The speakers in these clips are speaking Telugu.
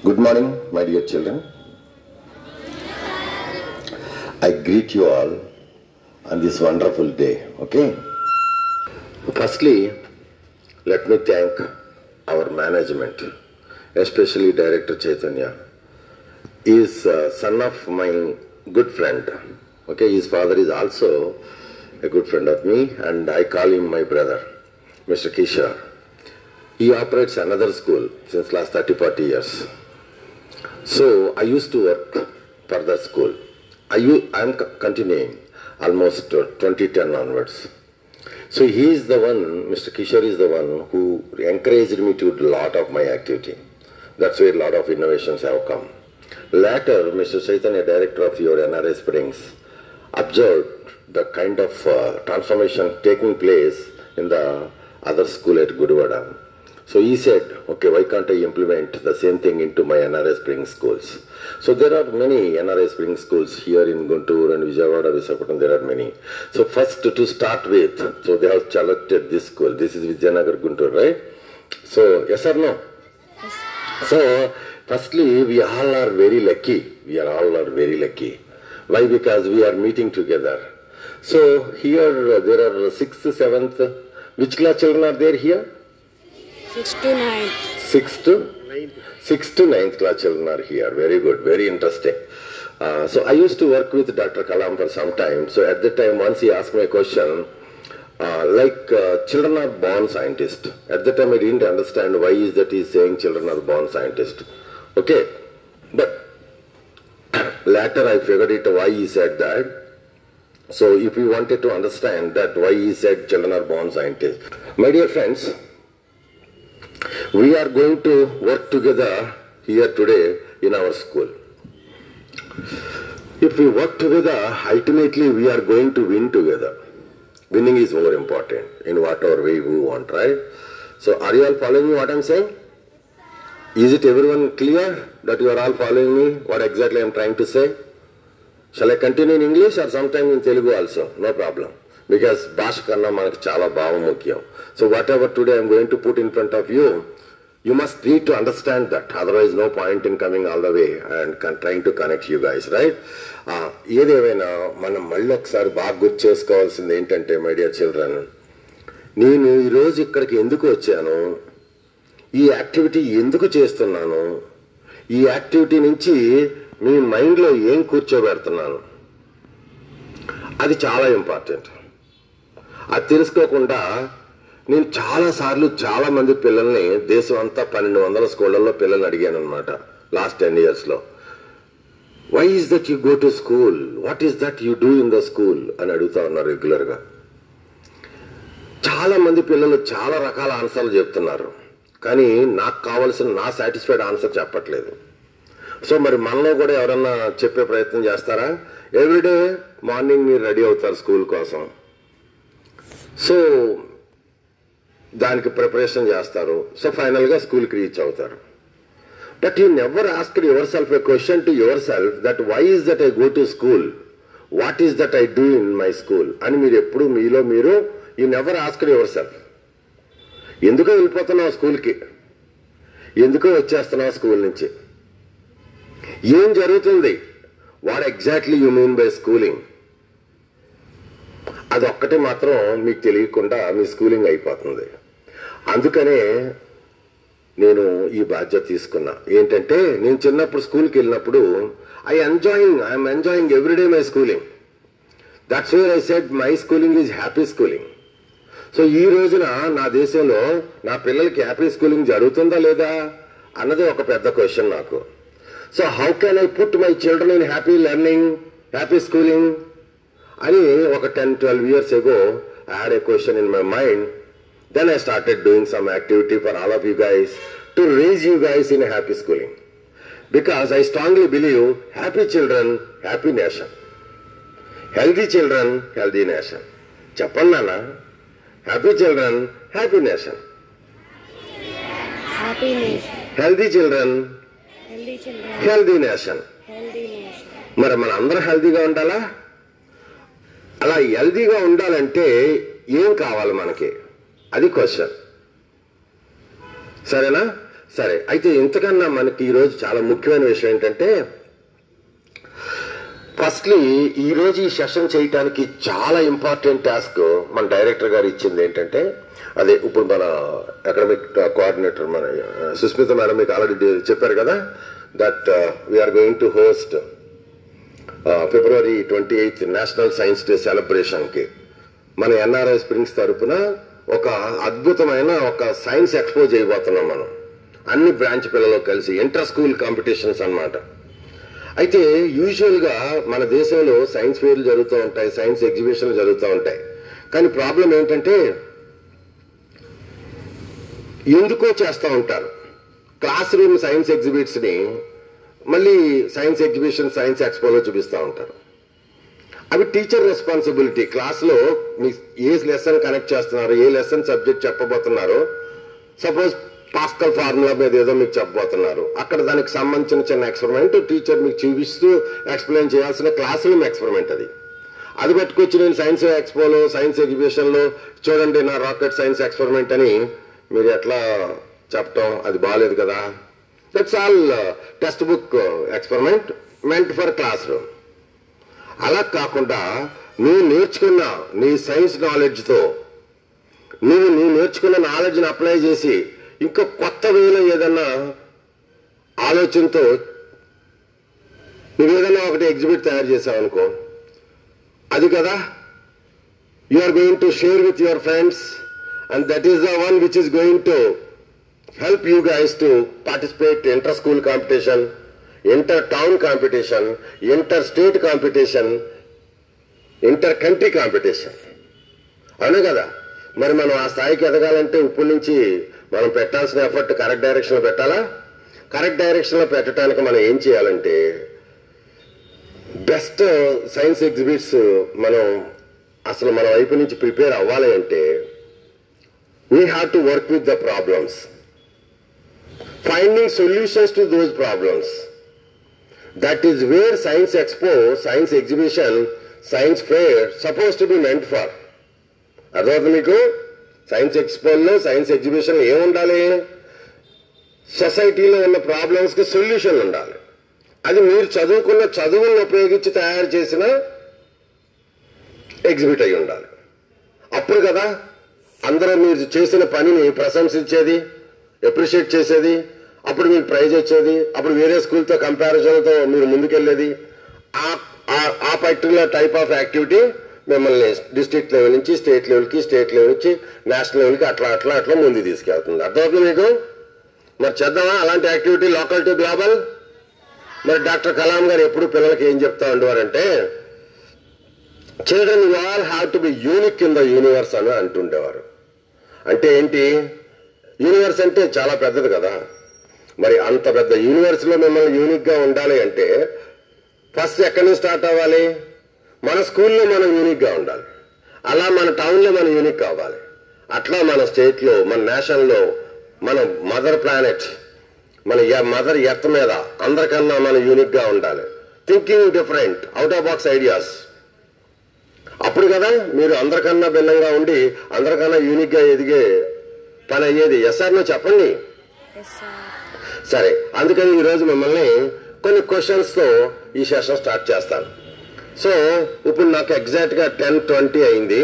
Good morning, my dear children. I greet you all on this wonderful day, okay? Firstly, let me thank our management, especially Director Chaitanya. He is son of my good friend, okay? His father is also a good friend of me, and I call him my brother, Mr. Kishore. He operates another school since last 30-40 years. So I used to work for that school. I am continuing almost 2010 onwards. So he is the one, Mr. Kishore is the one who encouraged me to do a lot of my activity. That's where a lot of innovations have come. Later, Mr. Chaitanya, director of your NRI Springs, observed the kind of transformation taking place in the other school at Guduvada. So he said, okay, why can't I implement the same thing into my NRI Springs schools? So there are many NRI Springs schools here in Guntur and Vijayawada, Visakhapatnam, there are many. So first to start with, so they have selected this school. This is Vijayanagar, Guntur, right? So, yes or no? Yes. So, firstly, we all are very lucky. We are all very lucky. Why? Because we are meeting together. So here there are 6th, 7th. Which class children are there here? 6th to 9th. 6th to 9th class children are here. Very good, very interesting. So I used to work with Dr. Kalam for some time. So at that time, once he asked me a question, children are born scientists. At that time, I didn't understand why is that he's saying children are born scientists. Okay, but later I figured it why he said that. So if you wanted to understand that why he said children are born scientists. My dear friends, we are going to work together here today in our school. If we work together, ultimately we are going to win together. Winning is more important in whatever way we want, right? So are you all following me what I am saying? Is it everyone clear that you are all following me? What exactly I am trying to say? Shall I continue in English or sometime in Telugu also? No problem. Because Bhasha Kanna manaki chala bhava mukyam. So whatever today I am going to put in front of you, you must need to understand that. Otherwise no point in coming all the way and trying to connect you guys, right? ఏదేమైనా మనం మళ్ళీ ఒకసారి బాగా గుర్తు చేసుకోవాల్సింది ఏంటంటే మై డియర్ చిల్డ్రన్, నేను ఈరోజు ఇక్కడికి ఎందుకు వచ్చాను, ఈ యాక్టివిటీ ఎందుకు చేస్తున్నాను, ఈ యాక్టివిటీ నుంచి మీ మైండ్లో ఏం కూర్చోబెడుతున్నాను, అది చాలా ఇంపార్టెంట్. అది తెలుసుకోకుండా నేను చాలాసార్లు చాలామంది పిల్లల్ని దేశం అంతా 1200 స్కూళ్ళల్లో పిల్లల్ని అడిగాను అనమాట లాస్ట్ 10 yearsలో. Why is that you go to school, what is that you do in the school అని అడుగుతా ఉన్నారు రెగ్యులర్గా. చాలామంది పిల్లలు చాలా రకాల ఆన్సర్లు చెప్తున్నారు, కానీ నాకు కావాల్సిన నా సాటిస్ఫైడ్ ఆన్సర్ చెప్పట్లేదు. సో మరి మనలో కూడా ఎవరన్నా చెప్పే ప్రయత్నం చేస్తారా? ఎవ్రీడే మార్నింగ్ మీరు రెడీ అవుతారు స్కూల్ కోసం, సో దానికి ప్రిపరేషన్ చేస్తారు, సో ఫైనల్గా స్కూల్కి రీచ్ అవుతారు. But you never asked yourself a question to yourself that why is that I go to school, what is that I do in my school అని మీరు ఎప్పుడు మీలో మీరు you never asked yourself. ఎందుకో వెళ్ళిపోతున్నావు స్కూల్కి, ఎందుకో వచ్చేస్తున్నావు స్కూల్ నుంచి, ఏం జరుగుతుంది, what exactly you mean by schooling, అదొక్కటి మాత్రం మీకు తెలియకుండా మీ స్కూలింగ్ అయిపోతుంది. అందుకనే నేను ఈ బాధ్యత తీసుకున్నా. ఏంటంటే నేను చిన్నప్పుడు స్కూల్కి వెళ్ళినప్పుడు I'm enjoying everyday my schooling. That's where I said my schooling is happy schooling. So ఈ రోజున నా దేశంలో నా పిల్లలకి హ్యాపీ స్కూలింగ్ జరుగుతుందా లేదా అన్నది ఒక పెద్ద క్వశ్చన్ నాకు. So how can I put my children in happy learning, happy schooling అని ఒక 10-12 years ago I had a question in my mind. Then I started doing some activity for all of you guys to raise you guys in a happy schooling. Because I strongly believe happy children, happy nation. Healthy children, healthy nation. Chappan nana, happy children, happy nation. Happy nation. Healthy children, Healthy children. healthy nation. Healthy nation. మరి మన అందరూ హెల్తీగా ఉండాలా? అలా హెల్తీగా ఉండాలంటే ఏం కావాలి మనకి, అది క్వశ్చన్. సరేనా? సరే, అయితే ఇంతకన్నా మనకి ఈరోజు చాలా ముఖ్యమైన విషయం ఏంటంటే, ఫస్ట్లీ ఈరోజు ఈ సెషన్ చేయడానికి చాలా ఇంపార్టెంట్ టాస్క్ మన డైరెక్టర్ గారు ఇచ్చింది ఏంటంటే, అదే ఇప్పుడు మన అకాడమిక్ కోఆర్డినేటర్ మన సుస్మిత మేడం మీకు ఆల్రెడీ చెప్పారు కదా, that we're going to host February 28th national science day సెలబ్రేషన్కి మన ఎన్ఆర్ఐ స్ప్రింగ్స్ తరఫున ఒక అద్భుతమైన ఒక సైన్స్ ఎక్స్పో చేయబోతున్నాం మనం, అన్ని బ్రాంచ్ పిల్లలు కలిసి ఇంటర్ స్కూల్ కాంపిటీషన్స్ అన్నమాట. అయితే యూజువల్గా మన దేశంలో సైన్స్ ఫెయిర్లు జరుగుతూ ఉంటాయి, సైన్స్ ఎగ్జిబిషన్లు జరుగుతూ ఉంటాయి. కానీ ప్రాబ్లం ఏంటంటే ఎందుకో చేస్తూ ఉంటారు, క్లాస్ రూమ్ సైన్స్ ఎగ్జిబిట్స్ని మళ్ళీ సైన్స్ ఎగ్జిబిషన్ సైన్స్ ఎక్స్పోలో చూపిస్తూ ఉంటారు. అవి టీచర్ రెస్పాన్సిబిలిటీ. క్లాస్లో మీ ఏ లెసన్ కనెక్ట్ చేస్తున్నారు, ఏ లెసన్ సబ్జెక్ట్ చెప్పబోతున్నారో, సపోజ్ పాస్కల్ ఫార్ములా మీద ఏదో మీకు చెప్పబోతున్నారు, అక్కడ దానికి సంబంధించిన చిన్న ఎక్స్పెరిమెంట్ టీచర్ మీకు చూపిస్తూ ఎక్స్ప్లెయిన్ చేయాల్సిన క్లాస్ రూమ్ ఎక్స్పెరిమెంట్ అది పట్టుకొచ్చి నేను సైన్స్ ఎక్స్పోలో సైన్స్ ఎగ్జిబిషన్లో చూడండి నా రాకెట్ సైన్స్ ఎక్స్పెరిమెంట్ అని మీరు ఎట్లా చెప్పటం, అది బాగాలేదు కదా. That's all text book experiment meant for class room. అలా కాకుండా నువ్వు నేర్చుకున్న నీ సైన్స్ నాలెడ్జ్తో నువ్వు నేర్చుకున్న నాలెడ్జ్ని అప్లై చేసి ఇంకా కొత్త వేలో ఏదన్నా ఆలోచనతో నువ్వు ఏదన్నా ఒకటి ఎగ్జిబిట్ తయారు చేసావు అనుకో, అది కదా you are going to share with your friends, and that is the one which is going to help you guys to participate inter school competition, inter town competition, inter state competition, inter country competition. అవును కదా. మరి మనం ఆ స్థాయికి ఎదగాలంటే ఇప్పటి నుంచి మనం పెట్టాల్సిన ఎఫర్ట్ కరెక్ట్ డైరెక్షన్లో పెట్టాలా. కరెక్ట్ డైరెక్షన్లో పెట్టడానికి మనం ఏం చేయాలంటే, బెస్ట్ సైన్స్ ఎగ్జిబిట్స్ మనం అసలు మన వైపు నుంచి ప్రిపేర్ అవ్వాలి అంటే we have to work with the problems, finding solutions to those problems. That is where science expo, science exhibition, science fair supposed to be meant for. అర్థమవుతుంది మీకు? సైన్స్ ఎక్స్పోలో సైన్స్ ఎగ్జిబిషన్ ఏముండాలి, సొసైటీలో ఉన్న ప్రాబ్లమ్స్కి సొల్యూషన్ ఉండాలి. అది మీరు చదువుకున్న చదువులను ఉపయోగించి తయారు చేసిన ఎగ్జిబిట్ అయి ఉండాలి. అప్పుడు కదా అందరూ మీరు చేసిన పనిని ప్రశంసించేది, అప్రిషియేట్ చేసేది, అప్పుడు మీకు ప్రైజ్ వచ్చేది, అప్పుడు వేరే స్కూల్తో కంపారిజన్తో మీరు ముందుకెళ్ళేది. ఆ పర్టికులర్ టైప్ ఆఫ్ యాక్టివిటీ మిమ్మల్ని డిస్ట్రిక్ట్ లెవెల్ నుంచి స్టేట్ లెవెల్కి, స్టేట్ లెవెల్ నుంచి నేషనల్ లెవెల్కి అట్లా ముందుకు తీసుకెళ్తుంది. అర్థమవుతుంది మీకు? మరి చేద్దామా అలాంటి యాక్టివిటీ, లోకల్ టు గ్లోబల్? మరి డాక్టర్ కలాం గారు ఎప్పుడు పిల్లలకి ఏం చెప్తా ఉండేవారంటే, children you all have to be unique in the universe అని అంటుండేవారు. అంటే ఏంటి, యూనివర్స్ అంటే చాలా పెద్దది కదా. మరి అంత పెద్ద యూనివర్స్లో మిమ్మల్ని యూనిక్గా ఉండాలి అంటే ఫస్ట్ ఎక్కడి నుంచి స్టార్ట్ అవ్వాలి? మన స్కూల్లో మనం యూనిక్గా ఉండాలి, అలా మన టౌన్లో మనం యూనిక్ కావాలి, అట్లా మన స్టేట్లో, మన నేషన్లో, మన మదర్ ప్లానెట్, మన మదర్ ఎర్త్ మీద అందరికన్నా మనం యూనిక్గా ఉండాలి. Thinking different, out of box ideas. అప్పుడు కదా మీరు అందరికన్నా భిన్నంగా ఉండి అందరికన్నా యూనిక్గా ఎదిగే పని అయ్యేది. ఎస్ సార్ నువ్వు చెప్పండి. సరే, అందుకని ఈరోజు మిమ్మల్ని కొన్ని క్వశ్చన్స్తో ఈ సెషన్ స్టార్ట్ చేస్తాను. సో ఇప్పుడు నాకు ఎగ్జాక్ట్గా 10:20 అయింది.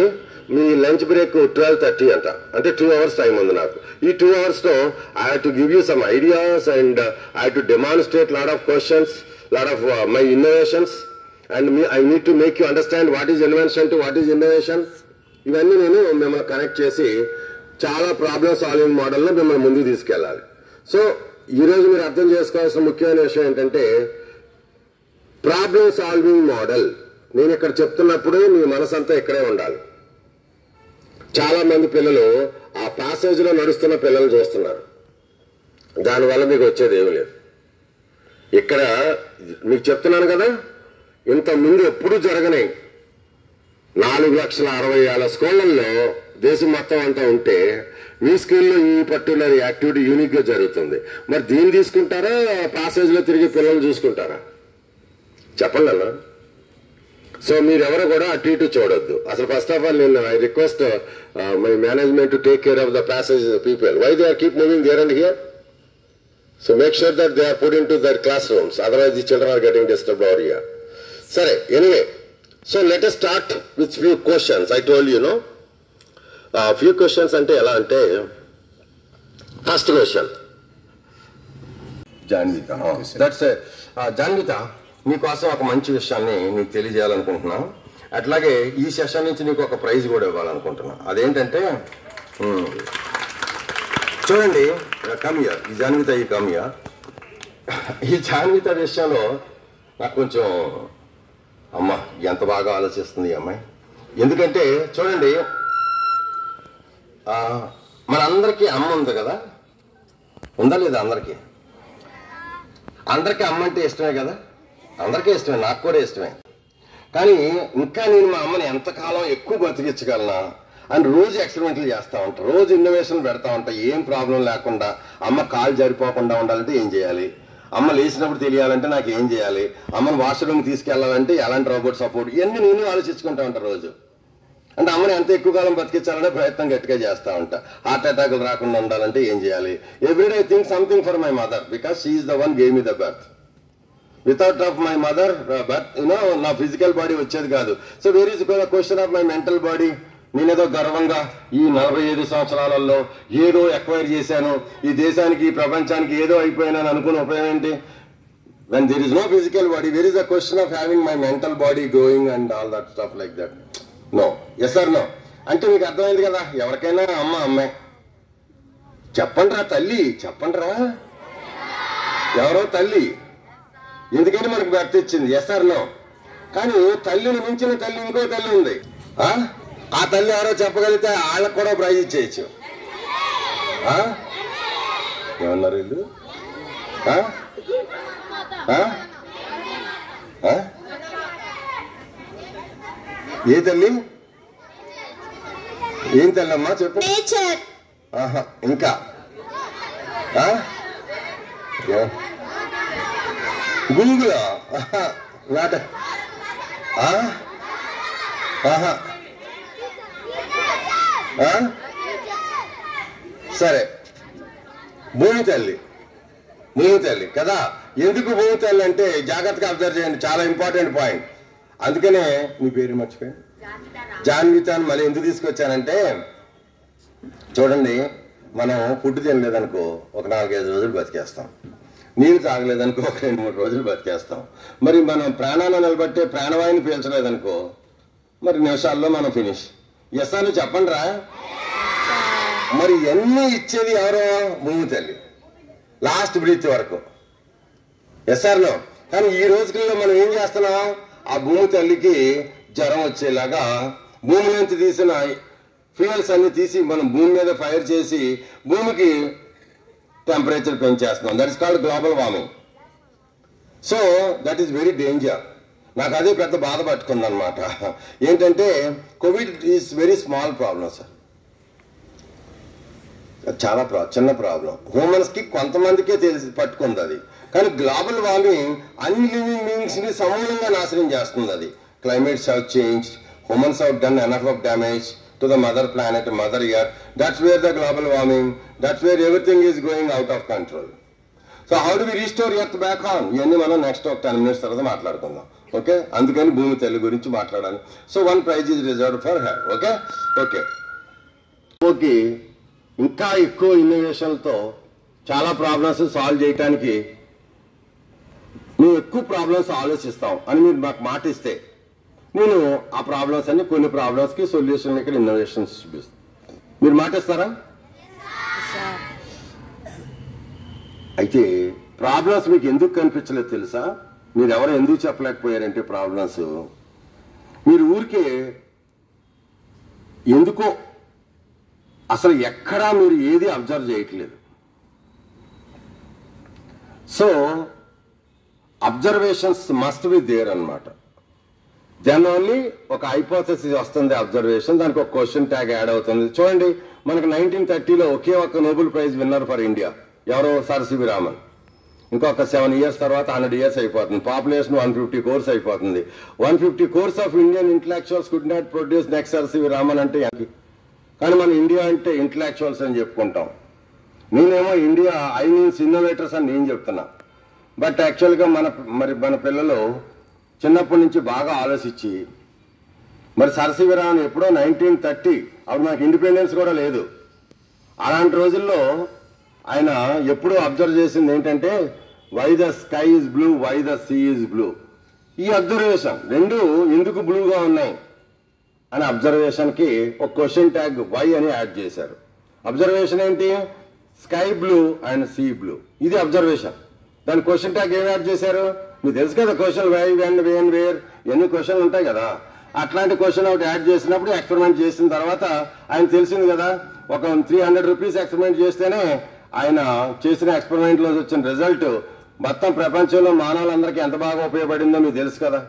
మీ లంచ్ బ్రేక్ 12:30 అంట, అంటే 2 hours టైం ఉంది నాకు. ఈ 2 hoursలో I have to give you some ideas and I have to demonstrate lot of questions, lot of my innovations, and I need to make you understand what is invention to what is innovation. ఇవన్నీ నేను మిమ్మల్ని కనెక్ట్ చేసి చాలా ప్రాబ్లమ్ సాల్వింగ్ మోడల్లో మిమ్మల్ని ముందుకు తీసుకెళ్ళాలి. సో ఈరోజు మీరు అర్థం చేసుకోవాల్సిన ముఖ్యమైన విషయం ఏంటంటే, ప్రాబ్లమ్ సాల్వింగ్ మోడల్ నేను ఇక్కడ చెప్తున్నప్పుడు మీ మనసు అంతా ఇక్కడే ఉండాలి. చాలా మంది పిల్లలు ఆ ప్యాసేజ్లో నడుస్తున్న పిల్లలు చూస్తున్నారు, దానివల్ల మీకు వచ్చేది ఏమీ లేదు. ఇక్కడ మీకు చెప్తున్నాను కదా, ఇంత ముందు ఎప్పుడు జరగని 4,60,000 స్కూళ్ళల్లో దేశం మొత్తం అంతా ఉంటే మీ స్కూల్లో ఈ పర్టికులర్ యాక్టివిటీ యూనిక్గా జరుగుతుంది. మరి దీన్ని తీసుకుంటారా, ప్యాసేజ్లో తిరిగి పిల్లలు చూసుకుంటారా? చెప్పండి అన్న. సో మీరెవరు కూడా అటు ఇటు చూడొద్దు. అసలు ఫస్ట్ ఆఫ్ ఆల్ నేను I request my management to take care of the passage people. Why they are keep moving there and here? So make sure that they are put into their classrooms. Otherwise, the children are getting disturbed over here. Sorry. Anyway, so let us start with few questions. I told you, no? Few questions ante ela ante. First question. Janvita. That's it. Janvita, నీకోసం ఒక మంచి విషయాన్ని నీకు తెలియజేయాలనుకుంటున్నా. అట్లాగే ఈ సెషన్ నుంచి నీకు ఒక ప్రైజ్ కూడా ఇవ్వాలనుకుంటున్నా. అదేంటంటే చూడండి, కమియా ఈ జాన్విత ఈ జాన్విత విషయంలో నాకు కొంచెం అమ్మ ఎంత బాగా ఆలోచిస్తుంది ఈ అమ్మాయి. ఎందుకంటే చూడండి, మనందరికీ అమ్మ ఉంది కదా, ఉందా లేదా? అందరికీ అమ్మ అంటే ఇష్టమే కదా, అందరికీ ఇష్టమే, నాకు కూడా ఇష్టమే. కానీ ఇంకా నేను మా అమ్మని ఎంతకాలం ఎక్కువ బతికించగలనా అని రోజు ఎక్స్పెరిమెంట్లు చేస్తూ ఉంటా, రోజు ఇన్నోవేషన్ పెడతా ఉంటా. ఏం ప్రాబ్లం లేకుండా అమ్మ కాలు జారిపోకుండా ఉండాలంటే ఏం చేయాలి, అమ్మ లేచినప్పుడు తెలియాలంటే నాకు ఏం చేయాలి, అమ్మని వాష్రూమ్ తీసుకెళ్లాలంటే ఎలాంటి రోబోట్ సపోర్ట్, ఇవన్నీ నేను ఆలోచించుకుంటా ఉంటా రోజు. అంటే అమ్మని ఎంత ఎక్కువ కాలం బతికించాలనే ప్రయత్నం గట్టిగా చేస్తూ ఉంటా. హార్ట్ అటాకులు రాకుండా ఉండాలంటే ఏం చేయాలి. Everyday I think something for my mother because she is the one gave me the birth. Without of my mother but నా ఫిజికల్ బాడీ వచ్చేది కాదు. So where is question of my mental body. నేనేదో గర్వంగా ఈ 45 సంవత్సరాలలో ఏదో ఎక్వైర్ చేశాను, ఈ దేశానికి ఈ ప్రపంచానికి ఏదో అయిపోయానని అనుకుని ఉపయోగం ఏంటి? When there is no physical body, where is the question of having my mental body growing and all that stuff like that. No, yes or no? అంటే మీకు అర్థమైంది కదా, ఎవరికైనా అమ్మే. చెప్పండి రా తల్లి, చెప్పండి రా, ఎవరో తల్లి, ఎందుకని మనకు భర్త ఇచ్చింది. Yes or no? కానీ తల్లిని మించిన తల్లి ఇంకో తల్లి ఉంది. ఆ తల్లి ఎవరో చెప్పగలిగితే వాళ్ళకు కూడా ప్రైజ్ ఇచ్చేయచ్చు. ఏమన్నారు వీళ్ళు? ఏ తల్లి? ఏం తల్లి అమ్మా చెప్పు. ఇంకా గూగుల్ నాట సరే, భూమి తల్లి కదా. ఎందుకు భూమి తల్లి అంటే జాగ్రత్తగా అబ్జర్వ్ చేయండి, చాలా ఇంపార్టెంట్ పాయింట్. అందుకనే మీ పేరు మర్చిపోయాను, జాన్వితాను మళ్ళీ ఎందుకు తీసుకొచ్చానంటే, చూడండి, మనం ఫుడ్ తినలేదనుకో ఒక 4-5 రోజులు బతికేస్తాం, నీళ్ళు తాగలేదనుకో ఒక 2-3 రోజులు బతికేస్తాం. మరి మనం ప్రాణాన్ని నిలబట్టే ప్రాణవాయుని పీల్చలేదనుకో మరి నిమిషాల్లో మనం ఫినిష్. ఎస్ అని చెప్పండి రా. మరి ఎన్ని ఇచ్చేది ఎవరో? భూమి తల్లి, లాస్ట్ బ్రీత్ వరకు. Yes or no? కానీ ఈ రోజుల్లో మనం ఏం చేస్తున్నాం? ఆ భూమి తల్లికి జ్వరం వచ్చేలాగా భూమి నుంచి తీసిన ఫ్యూయల్స్ అన్ని తీసి మనం భూమి మీద ఫైర్ చేసి భూమికి టెంపరేచర్ పెంచేస్తున్నాం. That is called global warming. So that is very danger. నాకు అదే పెద్ద బాధ పట్టుకుంది అనమాట. ఏంటంటే covid is very small problem sir, చాలా చిన్న ప్రాబ్లం. హ్యూమన్స్కి కొంతమందికే తెలిసి పట్టుకుంది అది. కానీ గ్లోబల్ వార్మింగ్ అన్ని లివింగ్ బీయింగ్స్ని సమూలంగా నాశనం చేస్తుంది అది. Climates have change, humans have done enough of damage to the mother planet, mother earth. That's where the global warming, that's where everything is going out of control. So how do we restore earth back on? ఇవన్నీ మనం నెక్స్ట్ ఒక 10 minutes తర్వాత మాట్లాడుకుందాం. ఓకే, అందుకని భూమి తల్లి గురించి మాట్లాడాలి. So 1 prize is reserved for her. Okay okay okay ఇంకా ఎక్కువ ఇన్నోవేషన్తో చాలా ప్రాబ్లమ్స్ సాల్వ్ చేయడానికి మేము ఎక్కువ ప్రాబ్లమ్స్ ఆలోచిస్తాం అని మీరు నాకు మాట ఇస్తే నేను ఆ ప్రాబ్లమ్స్ అన్ని కొన్ని ప్రాబ్లమ్స్కి సొల్యూషన్ ఇక్కడ ఇన్నోవేషన్స్ చూపిస్తాను. మీరు మాట ఇస్తారా? అయితే ప్రాబ్లమ్స్ మీకు ఎందుకు కనిపించలేదు తెలుసా? మీరు ఎవరు ఎందుకు చెప్పలేకపోయారంటే ప్రాబ్లమ్స్ మీరు ఊరికే ఎందుకో అసలు ఎక్కడా మీరు ఏది అబ్జర్వ్ చేయట్లేదు. So observations must be there అన్నమాట. దెన్ ఓన్లీ ఒక హైపోథెసిస్ వస్తుంది అబ్జర్వేషన్, దానికి ఒక క్వశ్చన్ ట్యాగ్ యాడ్ అవుతుంది. చూడండి, మనకు 1930లో ఒకే ఒక్క Nobel prize winner for India ఎవరో సర్ సివి రామన్. ఇంకొక 7 years తర్వాత 100 years అయిపోతుంది. పాపులేషన్ 150 crores అయిపోతుంది. 150 crores of Indian intellectuals could not produce next sir C V Raman అంటే. కానీ మన ఇండియా అంటే ఇంటలెక్చువల్స్ అని చెప్పుకుంటాం. నేనేమో ఇండియా ఐ మీన్స్ ఇన్నోవేటర్స్ అని నేను చెప్తున్నా. బట్ యాక్చువల్గా మన పిల్లలు చిన్నప్పటి నుంచి బాగా ఆలోచించి మరి సరసివరామన్ ఎప్పుడో 1930 అప్పుడు మనకు ఇండిపెండెన్స్ కూడా లేదు. అలాంటి రోజుల్లో ఆయన ఎప్పుడూ అబ్జర్వ్ చేసింది ఏంటంటే why the sky is blue, why the sea is blue. ఈ అబ్జర్వేషన్ రెండు ఎందుకు బ్లూగా ఉన్నాయి అని అబ్జర్వేషన్కి ఒక క్వశ్చన్ ట్యాగ్ వై అని యాడ్ చేశారు. అబ్జర్వేషన్ ఏంటి? Sky blue and sea blue, ఇది అబ్జర్వేషన్. దాని క్వశ్చన్ ట్యాగ్ ఏం యాడ్ చేశారు? మీకు తెలుసు కదా question why, when, when, where, ఎన్ని క్వశ్చన్లు ఉంటాయి కదా. అట్లాంటి క్వశ్చన్ ఒకటి యాడ్ చేసినప్పుడు ఎక్స్పెరిమెంట్ చేసిన తర్వాత ఆయన తెలిసింది కదా, ఒక 300 రూపీస్ ఎక్స్పెరిమెంట్ చేస్తేనే ఆయన చేసిన ఎక్స్పెరిమెంట్లో వచ్చిన రిజల్ట్ మొత్తం ప్రపంచంలో మానవులందరికీ ఎంత బాగా ఉపయోగపడిందో మీకు తెలుసు కదా.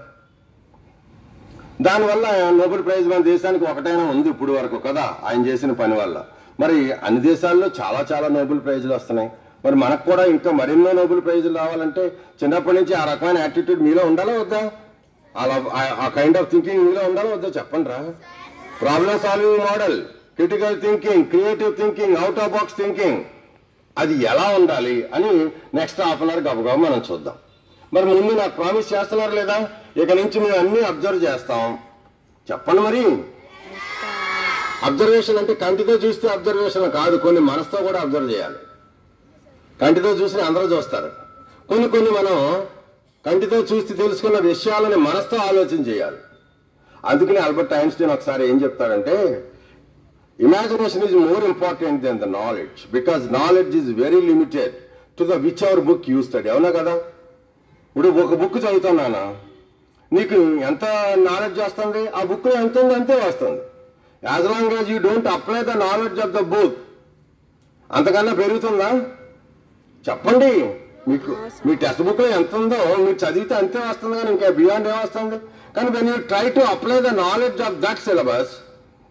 దానివల్ల నోబెల్ ప్రైజ్ మన దేశానికి ఒకటైనా ఉంది ఇప్పుడు వరకు కదా ఆయన చేసిన పని వల్ల. మరి అన్ని దేశాల్లో చాలా చాలా నోబెల్ ప్రైజులు వస్తున్నాయి. మరి మనకు కూడా ఇంకా మరెన్నో నోబెల్ ప్రైజులు రావాలంటే చిన్నప్పటి నుంచి ఆ రకమైన యాటిట్యూడ్ మీలో ఉండాలా వద్దా? అలా ఆ కైండ్ ఆఫ్ థింకింగ్ మీలో ఉండాలా వద్దా చెప్పండి రా. Problem solving model, critical thinking, creative thinking, out of box thinking, అది ఎలా ఉండాలి అని నెక్స్ట్ హాఫ్ అన్ అవర్ గబగబా మనం చూద్దాం. మరి ముందు నాకు ప్రామిస్ చేస్తున్నారు లేదా? ఇక నుంచి మేము అన్ని అబ్జర్వ్ చేస్తాం. చెప్పండి మరి. అబ్జర్వేషన్ అంటే కంటితో చూస్తే అబ్జర్వేషన్ కాదు, కొన్ని మనసుతో కూడా అబ్జర్వ్ చేయాలి. కంటితో చూసి అందరూ చూస్తారు, కొన్ని మనం కంటితో చూసి తెలుసుకున్న విషయాలని మనసుతో ఆలోచన చేయాలి. అందుకని ఆల్బర్ట్ ఐన్స్టీన్ ఒకసారి ఏం చెప్తాడంటే imagination is more important than the knowledge because knowledge is very limited to the which our book you study. అవునా కదా? ఇప్పుడు ఒక బుక్ చదువుతున్నానా, నీకు ఎంత నాలెడ్జ్ వస్తుంది? ఆ బుక్లో ఎంత ఉంది అంతే వస్తుంది. As long as you don't apply the knowledge of the book, అంతకన్నా పెరుగుతుందా చెప్పండి? మీకు మీ టెక్స్ట్ బుక్లో ఎంత ఉందో మీరు చదివితే అంతే వస్తుంది, కానీ ఇంకా బియాండ్ ఏమొస్తుంది? కానీ when you try to apply the knowledge of that syllabus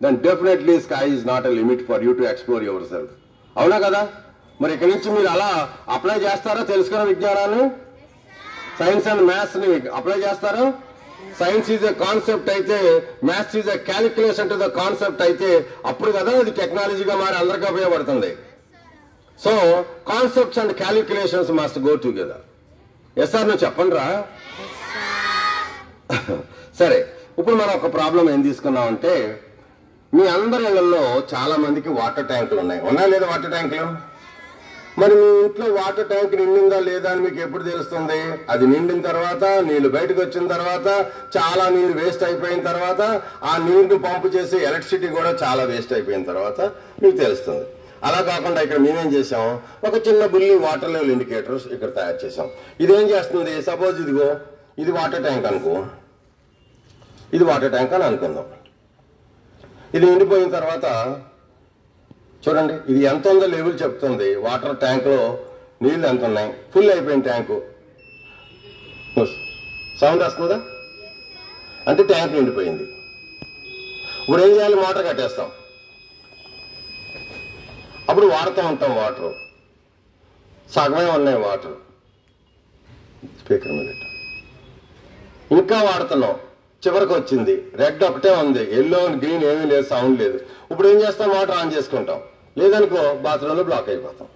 then definitely sky is not a limit for you to explore yourself. అవునా కదా? మరి ఇక్కడి నుంచి మీరు అలా అప్లై చేస్తారా? తెలుసుకున్న విజ్ఞానాన్ని, సైన్స్ అండ్ మ్యాథ్స్ ని అప్లై చేస్తారా? సైన్స్ ఈజ్ ఎ కాన్సెప్ట్ అయితే, maths is a calculation to the concept అయితే అప్పుడు కదా అది టెక్నాలజీగా మారి అందరికీ ఉపయోగపడుతుంది. So concepts and calculations must go together. Yes sir నువ్వు చెప్పండి రా. సరే, ఇప్పుడు మనం ఒక ప్రాబ్లం ఏం తీసుకున్నామంటే మీ అందరి ఇళ్లలో చాలా మందికి వాటర్ ట్యాంకులు ఉన్నాయా లేదా? వాటర్ ట్యాంకులు. మరి మీ ఇంట్లో వాటర్ ట్యాంక్ నిండిందా లేదా అని మీకు ఎప్పుడు తెలుస్తుంది? అది నిండిన తర్వాత, నీళ్లు బయటకు వచ్చిన తర్వాత, చాలా నీరు వేస్ట్ అయిపోయిన తర్వాత, ఆ నీరుని పంపు చేసే ఎలక్ట్రిసిటీ కూడా చాలా వేస్ట్ అయిపోయిన తర్వాత మీకు తెలుస్తుంది. అలా కాకుండా ఇక్కడ మేమేం చేసాం, ఒక చిన్న బుల్లి వాటర్ లెవెల్ ఇండికేటర్స్ ఇక్కడ తయారు చేసాం. ఇదేం చేస్తుంది? సపోజ్ ఇదిగో ఇది వాటర్ ట్యాంక్ అనుకో, ఇది వాటర్ ట్యాంక్ అని అనుకుందాం. ఇది నిండిపోయిన తర్వాత చూడండి, ఇది ఎంత ఉందో లెవెల్ చెప్తుంది. వాటర్ ట్యాంక్లో నీళ్ళు ఎంత ఉన్నాయి, ఫుల్ అయిపోయిన ట్యాంకు. సౌండ్ వస్తుందా? అంటే ట్యాంక్ నిండిపోయింది. ఇప్పుడు ఏం చేయాలి? మోటార్ కట్టేస్తాం. అప్పుడు వాడుతూ ఉంటాం వాటరు, సగమే ఉన్నాయి వాటర్. స్పీకర్ మీద ఇంకా వాడుతున్నాం, చివరికి వచ్చింది రెడ్ ఒకటే ఉంది, ఎల్లో గ్రీన్ ఏమీ లేదు, సౌండ్ లేదు. ఇప్పుడు ఏం చేస్తాం? మోటార్ ఆన్ చేసుకుంటాం. లేదనుకో బాత్రూంలో బ్లాక్ అయిపోతాం.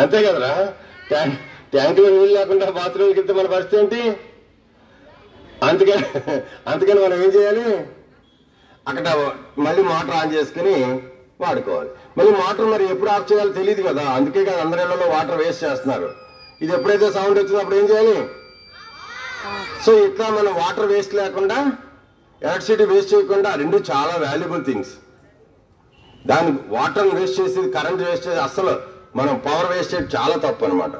అంతే కదరా? ట్యాంకులో నీళ్ళు లేకుండా బాత్రూమ్కి వెళ్తే మన పరిస్థితి ఏంటి? అందుకని మనం ఏం చేయాలి? అక్కడ మళ్ళీ మోటార్ ఆన్ చేసుకుని వాడుకోవాలి. మళ్ళీ మోటార్ మరి ఎప్పుడు ఆఫ్ చేయాలో తెలియదు కదా, అందుకే కదా అందరి ఇళ్లలో వాటర్ వేస్ట్ చేస్తున్నారు. ఇది ఎప్పుడైతే సౌండ్ వచ్చిందో అప్పుడు ఏం చేయాలి? సో ఇట్లా మనం వాటర్ వేస్ట్ లేకుండా, ఎలక్ట్రిసిటీ వేస్ట్ చేయకుండా, రెండు చాలా వాల్యుబుల్ థింగ్స్. దాని వాటర్ని వేస్ట్ చేసేది, కరెంట్ వేస్ట్ చేసేది, అసలు మనం పవర్ వేస్ట్ చేయడం చాలా తప్పు అనమాట.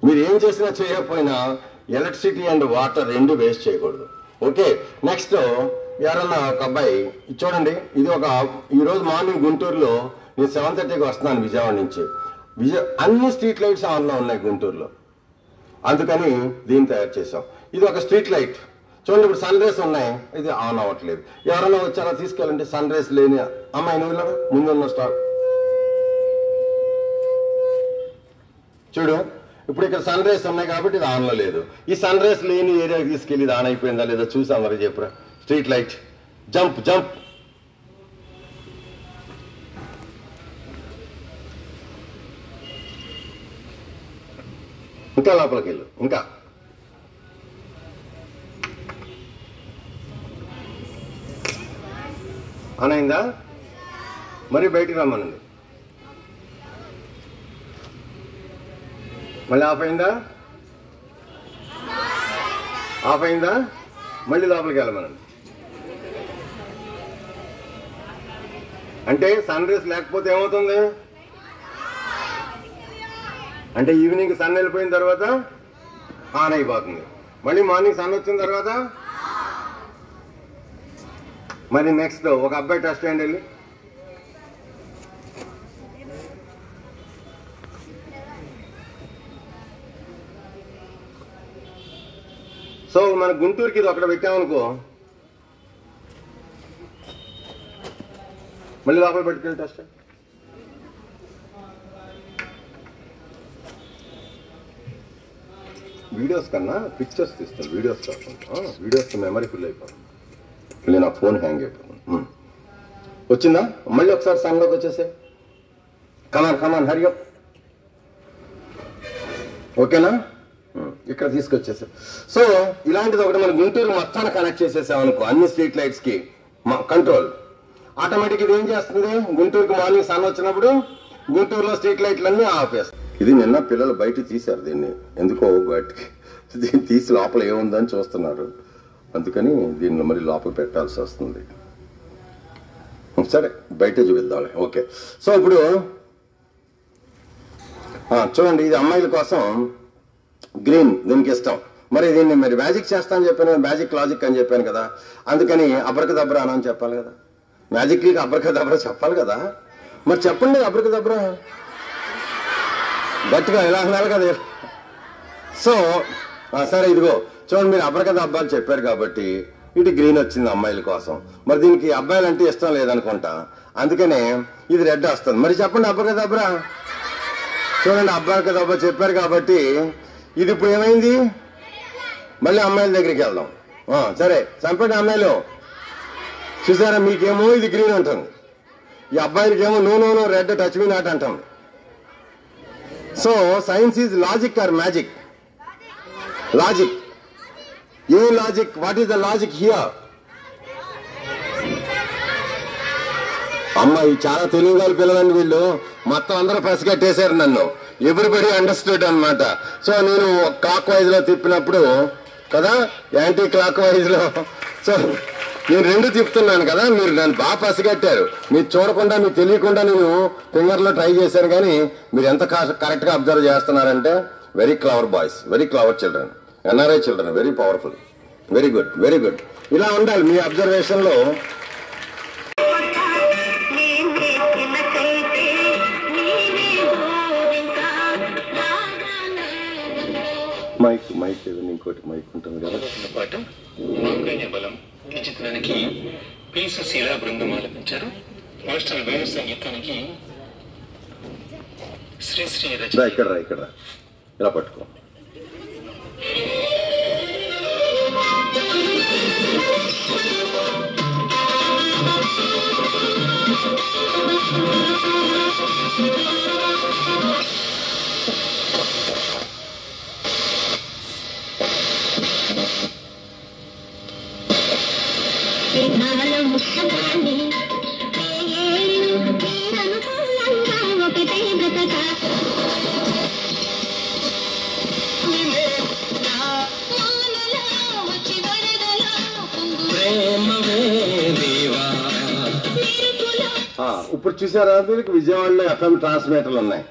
మీరు ఏం చేసినా చేయకపోయినా ఎలక్ట్రిసిటీ అండ్ వాటర్ రెండు వేస్ట్ చేయకూడదు. ఓకే, నెక్స్ట్ ఎవరన్నా ఒక అబ్బాయి చూడండి, ఇది ఈరోజు మార్నింగ్ గుంటూరులో నేను 7:30కి వస్తున్నాను విజయవాడ నుంచి. అన్ని స్ట్రీట్ లైట్స్ ఆన్లో ఉన్నాయి గుంటూరులో, అందుకని దీన్ని తయారు చేసాం. ఇది ఒక స్ట్రీట్ లైట్ చూడండి. ఇప్పుడు సన్ రేస్ ఉన్నాయి, ఇది ఆన్ అవ్వట్లేదు. ఎవరైనా వచ్చారా తీసుకెళ్ళండి. సన్ రేస్ లేని అమ్మాయి నువ్వు వెళ్ళరా, ముందున్న స్టాక్ చూడు. ఇప్పుడు ఇక్కడ సన్ రేస్ ఉన్నాయి కాబట్టి ఇది ఆన్లో లేదు. ఈ సన్ రేస్ లేని ఏరియాకి తీసుకెళ్ళి ఇది ఆన్ అయిపోయిందా లేదా చూసి అందరూ చెప్పురా. Street light jump jump. ఇంకా లోపలికి వెళ్ళు. ఇంకా అనైందా? మరి బయటికి రమ్మనండి. మళ్ళీ ఆఫ్ అయిందా? ఆఫ్ అయిందా? మళ్ళీ లోపలికి వెళ్ళమనండి. అంటే సన్ రైజ్ లేకపోతే ఏమవుతుంది? అంటే ఈవినింగ్ సన్ వెళ్ళిపోయిన తర్వాత ఆన్ అయిపోతుంది. మళ్ళీ మార్నింగ్ సన్ వచ్చిన తర్వాత మరి నెక్స్ట్ ఒక అబ్బాయి టెస్ట్ చేయండి వెళ్ళి. సో మన గుంటూరుకి ఇది ఒకటి పెట్టామనుకో, మళ్ళీ లోపల పెట్టుకెళ్ళి టెస్ట్. వీడియోస్ కన్నా పిక్చర్స్ తీస్తాను, వీడియోస్ కాకుండా. వీడియోస్ మెమరీ ఫుల్ అయిపోతుంది, మళ్ళీ నా ఫోన్ హ్యాంగ్ అయిపోతుంది. వచ్చిందా? మళ్ళీ ఒకసారి సన్లోకి వచ్చేసే. కమాన్ కమాన్ హరి అప్. ఓకేనా? ఇక్కడ తీసుకొచ్చేసా. సో ఇలాంటిది ఒకటి మన గుంటూరు మొత్తాన్ని కనెక్ట్ చేసేసామనుకో, అన్ని స్ట్రీట్ లైట్స్కి కంట్రోల్ ఆటోమేటిక్. ఇది ఏం చేస్తుంది? గుంటూరుకి మార్నింగ్ సన్ వచ్చినప్పుడు గుంటూరులో స్ట్రీట్ లైట్లన్నీ ఆపేస్తాయి. ఇది నిన్న పిల్లలు బయట తీశారు దీన్ని, ఎందుకో బయటికి దీన్ని తీసి లోపల ఏముందని చూస్తున్నారు, అందుకని దీన్ని మరి లోపల పెట్టాల్సి వస్తుంది. సరే బయట చూపిద్దాంలే. ఓకే, సో ఇప్పుడు చూడండి, ఇది అమ్మాయిల కోసం గ్రీన్, దీనికి ఇష్టం. మరి దీన్ని మరి మ్యాజిక్ చేస్తా అని చెప్పాను, మ్యాజిక్ లాజిక్ అని చెప్పాను కదా, అందుకని అబ్రకదబ్రా అని చెప్పాలి కదా, మ్యాజిక్కి అబ్రకదబ్రా చెప్పాలి కదా. మరి చెప్పండి అబ్రకదబ్రా గట్టిగా ఇలా అన్నారు కదా. సో సరే ఇదిగో చూడండి, మీరు అబ్రకదబ్బాలు చెప్పారు కాబట్టి ఇటు గ్రీన్ వచ్చింది అమ్మాయిల కోసం. మరి దీనికి అబ్బాయిలు అంటే ఇష్టం లేదనుకుంటా, అందుకనే ఇది రెడ్ వస్తుంది. మరి చెప్పండి అబ్రకదబ్రా. చూడండి అబ్రకదబ్బా చెప్పారు కాబట్టి ఇది ఇప్పుడు ఏమైంది? మళ్ళీ అమ్మాయిల దగ్గరికి వెళ్దాం. సరే చంపండి అమ్మాయిలు. చూసారా, మీకేమో ఇది గ్రీన్ అంటుంది, ఈ అబ్బాయిలకేమో no no no red touch me not అంటాం. So science is logic or magic? Logic. ఏ లాజిక్? What is the logic here? అమ్మాయి చాలా తెలివిగా పిల్లలండి వీళ్ళు, మొత్తం అందరూ పసిగట్టేశారు నన్ను. ఎవ్రీబడి అండర్స్టూడ్ అనమాట. సో నేను క్లాక్ వైజ్ లో తిప్పినప్పుడు కదా, యాంటీ క్లాక్ వైజ్ లో, సో నేను రెండు తిప్పుతున్నాను కదా, మీరు నన్ను బాగా పసిగట్టారు. మీరు చూడకుండా, మీకు తెలియకుండా నేను ఫింగర్ లో ట్రై చేశాను, కానీ మీరు ఎంత కరెక్ట్ గా అబ్జర్వ్ చేస్తున్నారంటే very clever boys, very clever children, NRI children, very powerful, very good, very good. ఇలా ఉండాలి మీ అబ్జర్వేషన్ లో. మైక్ మైక్ ఏదైనా ఇంకోటి మైక్ ఉంటుంది కదా. పాటు మాంగళ్య బలం ఈ చిత్రానికి పీసు శీలా బృందం ఆలపించారు. మాస్టర్ వేణు సంగీతానికి శ్రీశ్రీ రచన. ఇక్కడ ఇలా పట్టుకో. ఇప్పుడు చూసారా, మీకు విజయవాడలో ఎఫ్ఎం ట్రాన్స్మిటర్లు ఉన్నాయి,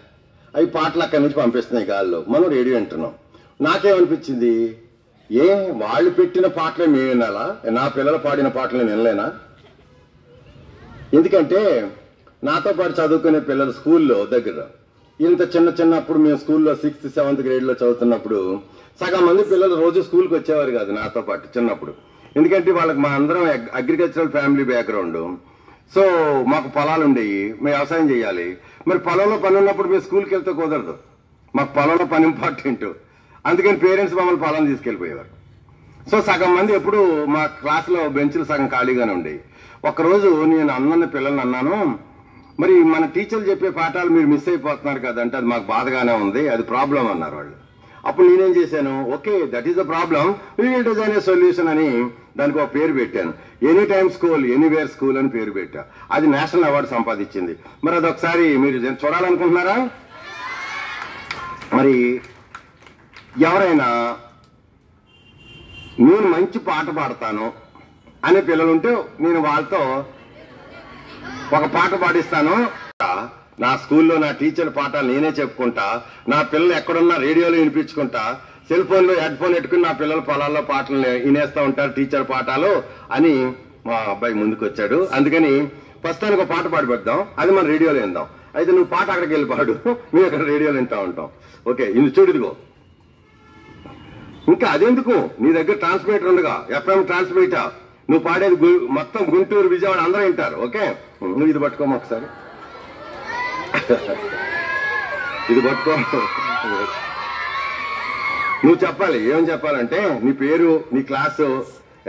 అవి పాటలు అక్కడి నుంచి పంపిస్తున్నాయి గాల్లో, మనం రేడియో వింటున్నాం. నాకేమనిపించింది, ఏ వాళ్ళు పెట్టిన పాటలే మేము వినాలా? నా పిల్లలు పాడిన పాటలు నేను వినలేనా? ఎందుకంటే నాతో పాటు చదువుకునే పిల్లలు స్కూల్లో దగ్గర ఇంత చిన్నప్పుడు మేము స్కూల్లో 6th 7th గ్రేడ్లో చదువుతున్నప్పుడు సగం మంది పిల్లలు రోజు స్కూల్కి వచ్చేవారు కాదు నాతో పాటు చిన్నప్పుడు. ఎందుకంటే వాళ్ళకి మా అందరం అగ్రికల్చరల్ ఫ్యామిలీ బ్యాక్గ్రౌండ్. సో మాకు పొలాలు ఉండేవి, మేము వ్యవసాయం చేయాలి. మరి పొలంలో పని ఉన్నప్పుడు మేము స్కూల్కి వెళ్తే కుదరదు, మాకు పొలంలో పని ఇంపార్టెంట్. అందుకని పేరెంట్స్ మమ్మల్ని పొలం తీసుకెళ్ళిపోయేవారు. సో సగం మంది ఎప్పుడు మా క్లాస్లో బెంచ్లు సగం ఖాళీగానే ఉండేవి. ఒకరోజు నేను అన్న పిల్లల్ని అన్నాను, మరి మన టీచర్లు చెప్పే పాఠాలు మీరు మిస్ అయిపోతున్నారు కదంటే అది మాకు బాధగానే ఉంది, అది ప్రాబ్లం అన్నారు వాళ్ళు. అప్పుడు నేనేం చేశాను, okay that is the problem, we will design a solution అని దానికి ఒక పేరు పెట్టాను. Any time school anywhere school అని పేరు పెట్టా. అది నేషనల్ అవార్డు సంపాదించింది. మరి అదొకసారి మీరు చూడాలనుకుంటున్నారా? మరి ఎవరైనా నేను మంచి పాట పాడతాను అనే పిల్లలుంటే నేను వాళ్ళతో ఒక పాట పాడిస్తాను. నా స్కూల్లో నా టీచర్ పాఠాలు నేనే చెప్పుకుంటా, నా పిల్లలు ఎక్కడున్నా రేడియోలో వినిపించుకుంటా, సెల్ ఫోన్లో హెడ్ ఫోన్ పెట్టుకుని నా పిల్లలు పొలాల్లో పాటలు వినేస్తూ ఉంటారు టీచర్ పాఠాలు అని మా అబ్బాయి ముందుకు వచ్చాడు. అందుకని ప్రస్తుతానికి ఒక పాట పాడి పెడదాం, అది మనం రేడియోలో విందాం. అయితే నువ్వు పాట అక్కడికి వెళ్ళి పాడు, మేము అక్కడ రేడియోలో వింటూ ఉంటాం. ఓకే, ఇది చూడుదిగో. ఇంకా అదెందుకు, నీ దగ్గర ట్రాన్స్మిటర్ ఉండగా, ఎఫ్ఎం ట్రాన్స్మిటర్, నువ్వు పాడేది మొత్తం గుంటూరు విజయవాడ అందరూ వింటారు. ఓకే, నువ్వు ఇది పట్టుకోమా ఒకసారి, ఇది పట్టుకో. నువ్వు చెప్పాలి, ఏం చెప్పాలంటే నీ పేరు, నీ class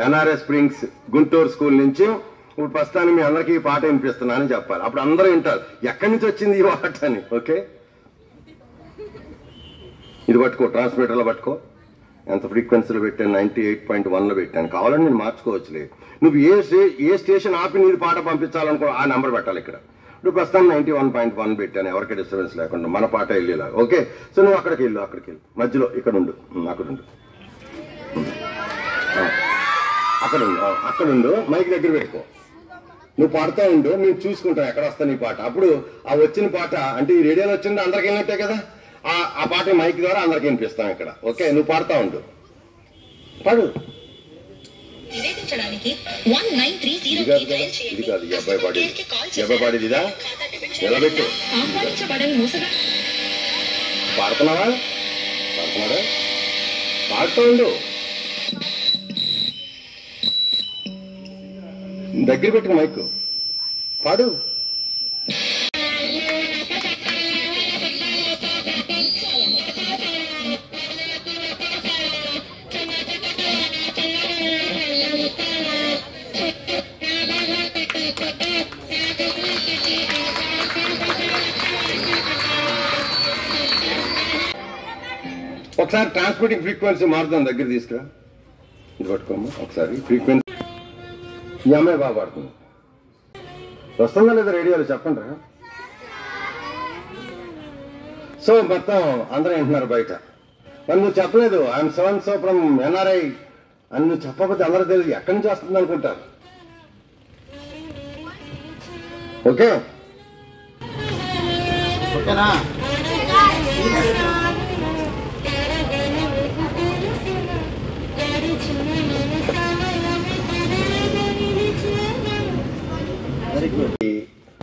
NRS Springs Guntur school నుంచి ఇప్పుడు ప్రస్తుతానికి మీ అందరికీ ఈ పాట వినిపిస్తున్నానని చెప్పాలి. అప్పుడు అందరూ వింటారు ఎక్కడి నుంచి వచ్చింది ఈ పాట అని. ఓకే, ఇది పట్టుకో, ట్రాన్స్మిటర్లో పట్టుకో. ఎంత ఫ్రీక్వెన్సీలో పెట్టాను, 98.1లో పెట్టాను. కావాలని నేను మార్చుకోవచ్చులే. నువ్వు ఏ స్టేషన్ ఆపి నీది పాట పంపించాలనుకో ఆ నెంబర్ పెట్టాలి. ఇక్కడ నువ్వు ప్రస్తుతం 91.1 పెట్టాను, ఎవరికి డిస్టర్బెన్స్ లేకుండా మన పాట వెళ్ళేలా. ఓకే, సో నువ్వు అక్కడికి వెళ్ళు, మధ్యలో ఇక్కడ ఉండు, అక్కడుండు, మైక్ దగ్గర పెట్టుకో. నువ్వు పాడుతూ ఉండు, మేము చూసుకుంటాం ఎక్కడ వస్తా నీ పాట. అప్పుడు ఆ వచ్చిన పాట అంటే ఈ రేడియోలో వచ్చింది అందరికి వెళ్ళినట్టే కదా, ఆ పాట మైక్ ద్వారా అందరికి వినిపిస్తాం ఇక్కడ. ఓకే, నువ్వు పాడుతూ ఉండు, పాడు. ఇది కాదు, ఈ అబ్బాయి పాడేది ఇదా, నిలబెట్టు. పాడుతున్నాడా పాడుతూ ఉండు, దగ్గర పెట్టు మైక్, పాడు. ఒకసారి ట్రాన్స్మిటింగ్ ఫ్రీక్వెన్సీ మారుతాం, దగ్గర తీసుకురా. ఇది పట్టుకోమ్మా ఒకసారి ఫ్రీక్వెన్సీ. ఈ అమ్మాయి బాగా పాడుతుంది, వస్తుందా లేదా రేడియోలో చెప్పండి రా. సో మొత్తం అందరూ వింటున్నారు బయట. మరి నువ్వు చెప్పలేదు I'm seven so from NRI అని నువ్వు చెప్పకపోతే అందరూ తెలియదు ఎక్కడి నుంచి వస్తుంది అనుకుంటారు. ఓకే, ఓకేనా?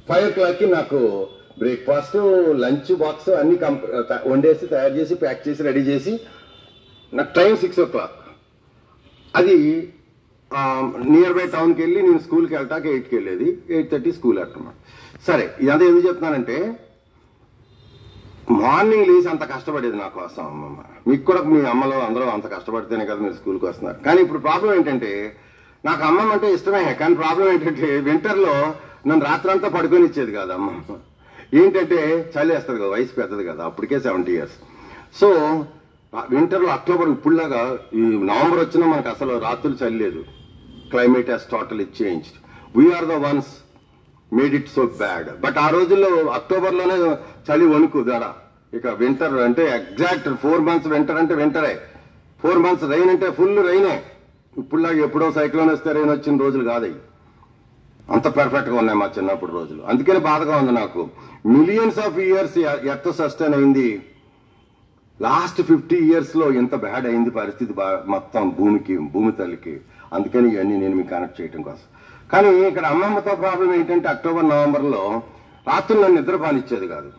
ఫైవ్ ఓ క్లాక్కి నాకు బ్రేక్ఫాస్ట్ లంచ్ బాక్స్ అన్ని వండేసి తయారు చేసి ప్యాక్ చేసి రెడీ చేసి, నాకు ట్రైన్ 6 o'clock. అది నియర్ బై టౌన్కి వెళ్ళి నేను స్కూల్కి వెళ్తాక 8కి వెళ్ళేది, 8:30 స్కూల్ అట్టమాట. సరే, ఇదంతా ఎందుకు చెప్తున్నానంటే మార్నింగ్ లేచి అంత కష్టపడేది నా కోసం అమ్మమ్మ. మీకు కూడా మీ అమ్మలో అందరూ అంత కష్టపడితేనే కదా మీరు స్కూల్కి వస్తున్నారు. కానీ ఇప్పుడు ప్రాబ్లం ఏంటంటే నాకు అమ్మమ్మ అంటే ఇష్టమే, కానీ ప్రాబ్లం ఏంటంటే వింటర్లో నన్ను రాత్రంతా పడుకొని ఇచ్చేది కాదు అమ్మమ్మ. ఏంటంటే చలి వేస్తుంది కదా, వయసు పెద్దది కదా, అప్పటికే 70 years. సో వింటర్లో అక్టోబర్ ఇప్పుడులాగా ఈ నవంబర్ వచ్చినా మనకు అసలు రాత్రులు చలి లేదు. Climate has totally changed. We're the ones made it so bad. But ఆ రోజుల్లో అక్టోబర్లోనే చలి వణుకు దడ. ఇక వింటర్ అంటే ఎగ్జాక్ట్ 4 months వింటర్ అంటే వింటరే, 4 months రైన్ అంటే ఫుల్ రైనే. ఇప్పుడులాగా ఎప్పుడో సైక్లోన్ వస్తే రైన్ వచ్చిన రోజులు కాదవి. అంత పర్ఫెక్ట్గా ఉన్నాయి మా చిన్నప్పుడు రోజులు. అందుకనే బాధగా ఉంది నాకు. Millions of years earth sustain అయింది, లాస్ట్ 50 yearsలో ఎంత బ్యాడ్ అయింది పరిస్థితి మొత్తం భూమి తల్లికి. అందుకని ఇవన్నీ నేను మీకు కనెక్ట్ చేయడం కోసం. కానీ ఇక్కడ అమ్మమ్మతో ప్రాబ్లం ఏంటంటే అక్టోబర్ నవంబర్లో రాత్రులు నన్ను నిద్ర పానిచ్చేది కాదు.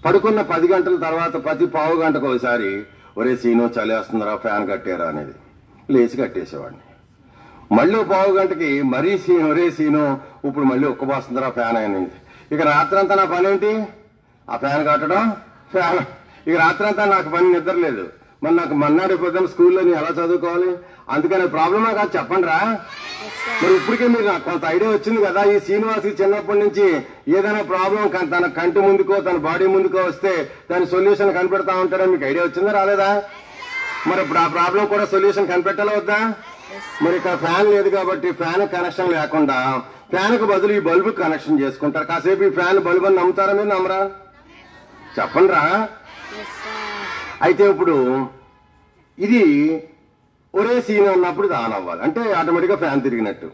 పడుకున్న 10 గంటల తర్వాత ప్రతి పావు గంటకు ఒకసారి ఒరే సీను చలేస్తుందిరా ఫ్యాన్ కట్టారా అనేది లేచి కట్టేసేవాడిని. మళ్ళీ పావు గంటకి మరీ ఒరే సీను ఇప్పుడు మళ్ళీ ఉక్కబోస్తుందిరా ఫ్యాన్ అనేది. ఇక రాత్రంతా నా పని ఏంటి, ఆ ఫ్యాన్ కట్టడం, ఫ్యాన్. ఇక రాత్రంతా నాకు పని నిద్ర లేదు. మరి నాకు మన్నాడు పొద్దున్న స్కూల్లో నేను ఎలా చదువుకోవాలి? అందుకని ప్రాబ్లమా కాదు, చెప్పండి రా. మరి ఇప్పటికే మీరు నాకు కొంత ఐడియా వచ్చింది కదా. ఈ శ్రీనివాస్ చిన్నప్పటి నుంచి ఏదైనా ప్రాబ్లం తన కంటి ముందుకో తన బాడీ ముందుకో వస్తే దాని సొల్యూషన్ కనిపెడతా ఉంటాడని మీకు ఐడియా వచ్చిందా రాలేదా? మరి ఇప్పుడు ఆ ప్రాబ్లం కూడా సొల్యూషన్ కనిపెట్టాలా వద్దా? మరి ఇక్కడ ఫ్యాన్ లేదు కాబట్టి ఫ్యాన్ కనెక్షన్ లేకుండా ఫ్యాన్కు బదులు ఈ బల్బు కనెక్షన్ చేసుకుంటారు. కాసేపు ఈ ఫ్యాన్ బల్బు అని నమ్ముతారా మీరు? నమ్మరా? చెప్పండి రా. అయితే ఇప్పుడు ఇది ఒరే సీన్ అన్నప్పుడు ఆన్ అవ్వాలి, అంటే ఆటోమేటిక్గా ఫ్యాన్ తిరిగినట్టు.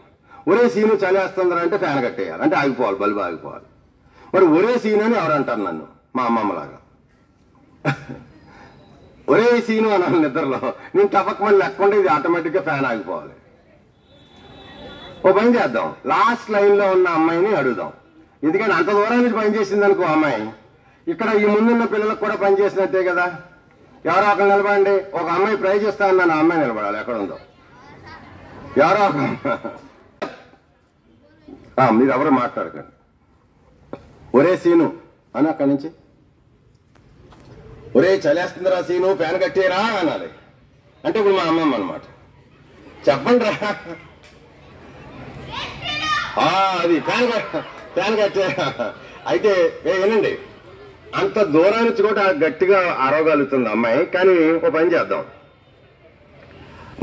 ఒరే సీను చలేస్తుందా అంటే ఫ్యాన్ కట్టేయాలి, అంటే ఆగిపోవాలి, బల్బు ఆగిపోవాలి. మరి ఒరే సీన్ అని ఎవరు అంటారు నన్ను? మా అమ్మమ్మలాగా ఒరే సీను అన్నాను నిద్రలో. నేను టపక్కమని లేకుండా ఇది ఆటోమేటిక్గా ఫ్యాన్ ఆగిపోవాలి. ఓ పని చేద్దాం, లాస్ట్ లైన్లో ఉన్న అమ్మాయిని అడుగుదాం. ఎందుకంటే అంత దూరం నుంచి పనిచేసింది అనుకో అమ్మాయి, ఇక్కడ ఈ ముందున్న పిల్లలకు కూడా పనిచేసినట్టే కదా. ఎవరో ఒకరు నిలబడండి. ఒక అమ్మాయి ప్రైజ్ ఇస్తా అన్నాను, ఆ అమ్మాయి నిలబడాలి. ఎక్కడ ఉందో ఎవరో ఒక మీరు ఎవరు మాట్లాడకండి. ఒరే సీను అని అక్కడి నుంచి ఒరే చలేస్తుందిరా సీను ఫ్యాన్ కట్టేరా అనాలి. అంటే ఇప్పుడు మా అమ్మమ్మ అనమాట. చెప్పండి రా, అది ఫ్యాన్ కట్టేరా. అయితే ఏనండి, అంత దూరం నుంచి కూడా గట్టిగా అరవగలుగుతుంది అమ్మాయి. కానీ ఒక పని చేద్దాం,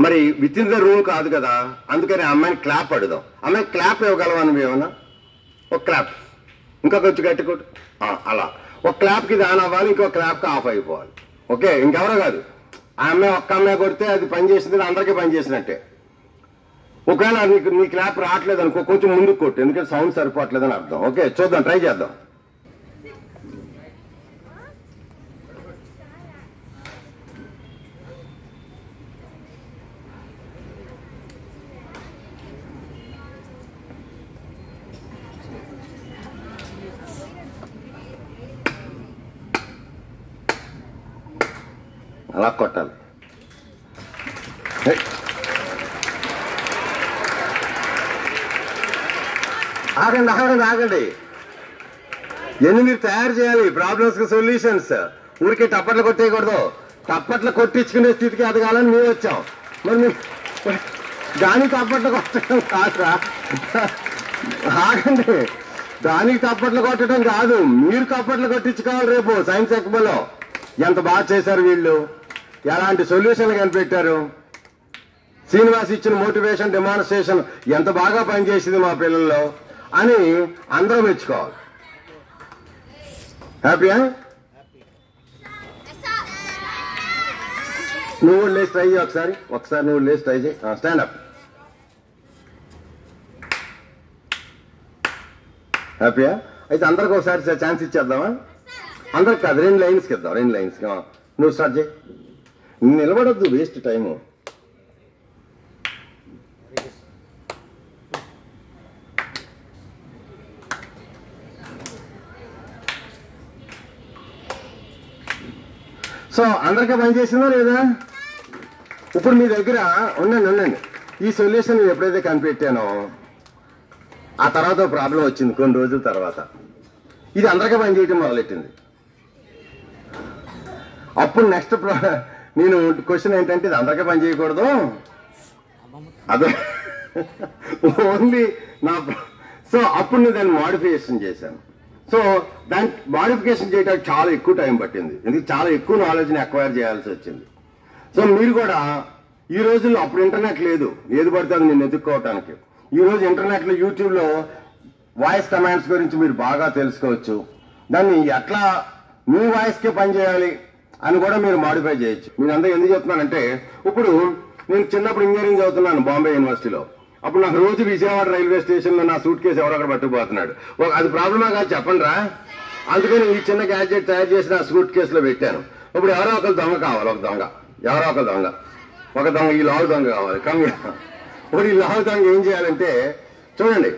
మరి విత్ ఇన్ ద రూమ్ కాదు కదా, అందుకని అమ్మాయిని క్లాప్ అడుగుదాం. అమ్మాయి క్లాప్ ఇవ్వగలవా నువ్వు ఏమన్నా? ఒక క్లాప్, ఇంకా కొంచెం గట్టి కొట్టు, అలా ఒక క్లాప్కి ఇది ఆన్ అవ్వాలి, ఇంకో క్లాప్కి ఆఫ్ అయిపోవాలి. ఓకే, ఇంకెవరో కాదు. ఆ అమ్మాయి ఒక్క అమ్మాయి కొడితే అది పనిచేసింది, అందరికీ పనిచేసినట్టే. ఒకవేళ నీ క్లాప్ రావట్లేదు అనుకో, కొంచెం ముందుకు కొట్టు, ఎందుకంటే సౌండ్ సరిపోవట్లేదని అర్థం. ఓకే, చూద్దాం, ట్రై చేద్దాం. అలా కొట్టాలి. ఆగండి ఆగండి ఆగండి, ఎన్ని మీరు తయారు చేయాలి ప్రాబ్లమ్స్ కి సొల్యూషన్స్. ఊరికే టప్పట్లు కొట్టేయకూడదు. టప్పట్లు కొట్టించుకునే స్థితికి ఎదగాలని మేము వచ్చాం. మరి దానికి టప్పట్లు కొట్టడం కాదురా, ఆగండి, దానికి టప్పట్లు కొట్టడం కాదు, మీరు టప్పట్లు కొట్టించుకోవాలి. రేపు సైన్స్ ఎక్స్పోలో ఎంత బాగా చేశారు వీళ్ళు, ఎలాంటి సొల్యూషన్లు కనిపెట్టారు. శ్రీనివాస్ ఇచ్చిన మోటివేషన్ డెమాన్స్ట్రేషన్ ఎంత బాగా పనిచేసింది మా పిల్లల్లో అని అందరూ మెచ్చుకోవాలి. హ్యాపీయా? నువ్వు లేచి ట్రై చేయి ఒకసారి నువ్వు లేచి ట్రై చేయి. స్టాండప్. హ్యాపీయా? అయితే అందరికి ఒకసారి ఛాన్స్ ఇచ్చేద్దామా? అందరికి కాదు, 2 లైన్స్కి ఇద్దాం. 2 లైన్స్కి నువ్వు స్టార్ట్ చేయి. నిలబడద్దు, వేస్ట్ టైము. సో అందరికీ పనిచేసిందా లేదా? ఇప్పుడు మీ దగ్గర ఉండండి, ఈ సొల్యూషన్ నేను ఎప్పుడైతే కనిపెట్టానో ఆ తర్వాత ప్రాబ్లం వచ్చింది. కొన్ని రోజుల తర్వాత ఇది అందరికీ పనిచేయటం మొదలెట్టింది. అప్పుడు నెక్స్ట్ నేను క్వశ్చన్ ఏంటంటే, ఇది అందరికీ పని చేయకూడదు, అదే ఓన్లీ నా. సో అప్పుడు నేను దాన్ని మోడిఫికేషన్ చేశాను. సో దాన్ని మోడిఫికేషన్ చేయడానికి చాలా ఎక్కువ టైం పట్టింది, ఎందుకంటే చాలా ఎక్కువ నాలెడ్జ్ని అక్వైర్ చేయాల్సి వచ్చింది. సో మీరు కూడా ఈ రోజుల్లో, అప్పుడు ఇంటర్నెట్ లేదు, ఏది పడితే అది నేను ఎదుర్కోవటానికి. ఈరోజు ఇంటర్నెట్లో యూట్యూబ్లో వాయిస్ కమాండ్స్ గురించి మీరు బాగా తెలుసుకోవచ్చు. దాన్ని ఎట్లా మీ వాయిస్కే పనిచేయాలి అని కూడా మీరు మాడిఫై చేయొచ్చు. నేను అందరూ ఎందుకు చెప్తున్నానంటే, ఇప్పుడు నేను చిన్నప్పుడు ఇంజనీరింగ్ చదువుతున్నాను బాంబే యూనివర్సిటీలో. అప్పుడు నాకు రోజు విజయవాడ రైల్వే స్టేషన్లో నా సూట్ కేసు ఎవరొకరు పట్టుకుపోతున్నాడు. అది ప్రాబ్లమా కాదు చెప్పండి రా. అందుకని ఈ చిన్న గ్యాడ్జెట్ తయారు చేసి నా సూట్ కేసులో పెట్టాను. ఇప్పుడు ఎవరో ఒకరు దొంగ కావాలి, ఒక దొంగ, ఎవరో ఒక దొంగ, ఈ లావు దొంగ కావాలి. ఇప్పుడు ఈ లావు దొంగ ఏం చేయాలంటే, చూడండి,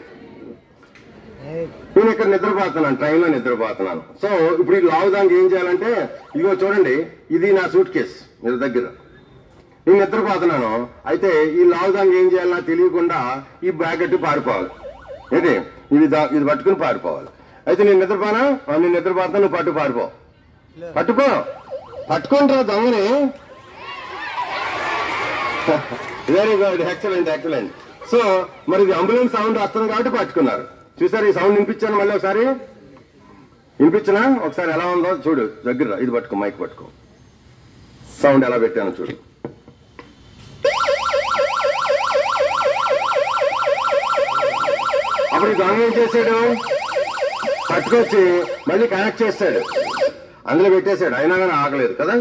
నేను ఇక్కడ నిద్రపోతున్నాను, ట్రైన్లో నిద్రపోతున్నాను. సో ఇప్పుడు ఈ లావు దొంగ ఏం చేయాలంటే, ఇదిగో చూడండి, ఇది నా సూట్ కేసు మీరు దగ్గర, నేను నిద్రపోతున్నాను. అయితే ఈ లావు దొంగ ఏం చేయాలి నాకు తెలియకుండా ఈ బ్యాగ్ కట్టి పారిపోవాలి. ఏంటి, ఇది పట్టుకుని పారిపోవాలి. అయితే నేను నిద్రపోతున్నా, నువ్వు పట్టుకుంటారా దొంగని. Very good, excellent. సో మరి ఇది అంబులెన్స్ సౌండ్ వస్తుంది కాబట్టి పట్టుకున్నారు. చూసారు, ఈ సౌండ్ వినిపించాను, మళ్ళీ ఒకసారి వినిపించినా, ఒకసారి ఎలా ఉందో చూడు దగ్గర. ఇది పట్టుకో, మైక్ పట్టుకో, సౌండ్ ఎలా పెట్టాను చూడు. అప్పుడు దొంగ ఏం చేశాడు, పట్టుకొచ్చి మళ్ళీ కనెక్ట్ చేస్తాడు, అందులో పెట్టేశాడు, అయినా కానీ ఆగలేదు కదా.